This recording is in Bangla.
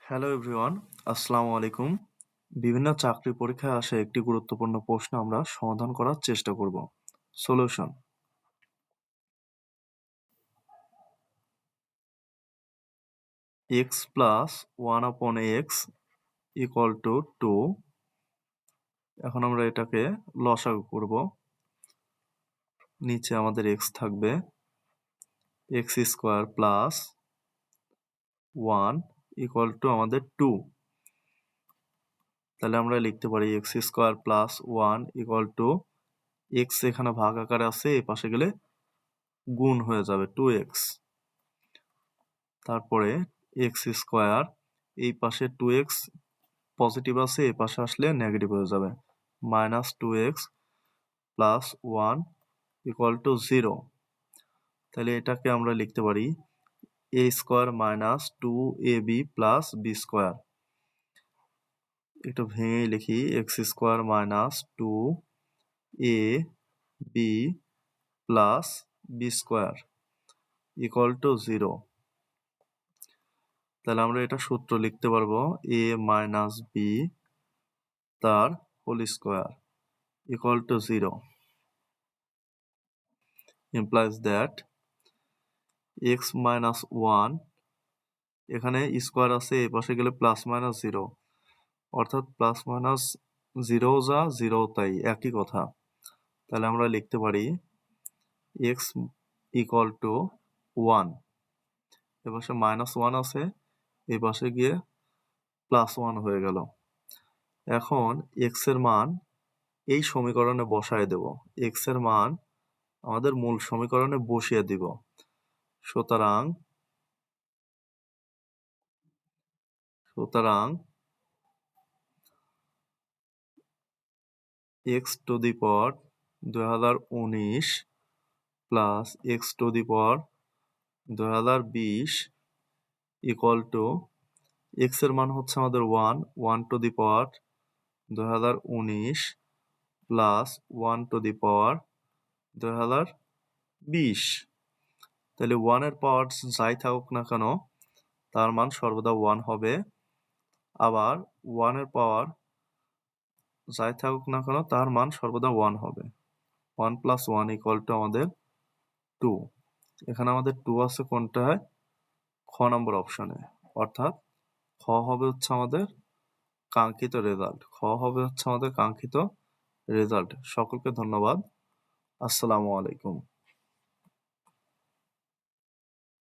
হ্যালো এভরিওয়ান, আসসালামু আলাইকুম। বিভিন্ন চাকরি পরীক্ষায় আসা একটি গুরুত্বপূর্ণ প্রশ্ন আমরা সমাধান করার চেষ্টা করব। Solution: x plus 1/x equal to 2। এখন আমরা এটাকে লসাগু করব। নিচে আমাদের x থাকবে x square plus 1 equal to আমাদের 2। তাহলে আমরা লিখতে পারি x square plus 1 equal to x এখানে ভাগ আকারে আছে, এই পাশে গেলে গুণ হয়ে যাবে 2x। তারপরে এক্স স্কোয়ার, এই পাশে 2x পজিটিভ আছে, এই পাশে আসলে নেগেটিভ হয়ে যাবে, minus 2x plus 1 equal to 0। তাহলে এটাকে আমরা লিখতে পারি a square minus 2ab plus b square. একটু ভেঙে লিখি, x square minus 2ab plus b square equal to 0। তাহলে আমরা এটা সূত্র লিখতে পারবো a মাইনাস b তার whole square equal to 0 implies that x minus 1, এখানে স্কোয়ার আছে, এই পাশে গেলে প্লাস মাইনাস 0, অর্থাৎ প্লাস মাইনাস 0 যা 0 তাই একই কথা। তাহলে আমরা লিখতে পারি x equal to 1, এ পাশে মাইনাস 1 আছে, এই পাশে গিয়ে প্লাস 1 হয়ে গেল। এখন x এর মান এই সমীকরণে বসায় দেব, x এর মান আমাদের মূল সমীকরণে বসিয়ে দিব। সুতরাং x to the power 2019 plus x to the power 2020 equal to x এর মান হচ্ছে আমাদের 1 to the power 2019 plus 1 to the power 2020। তাহলে 1 এর পাওয়ার যাই থাকুক না কেন তার মান সর্বদা 1 হবে, আবার 1 এর পাওয়ার যাই থাকুক না কেন তার মান সর্বদা 1 হবে। 1 প্লাস 1 ইকুয়াল টু আমাদের 2। এখানে আমাদের 2 আছে কোনটায়? খ নম্বর অপশনে, অর্থাৎ খ হবে হচ্ছে আমাদের কাঙ্ক্ষিত রেজাল্ট। সকলকে ধন্যবাদ। আসসালামু আলাইকুম।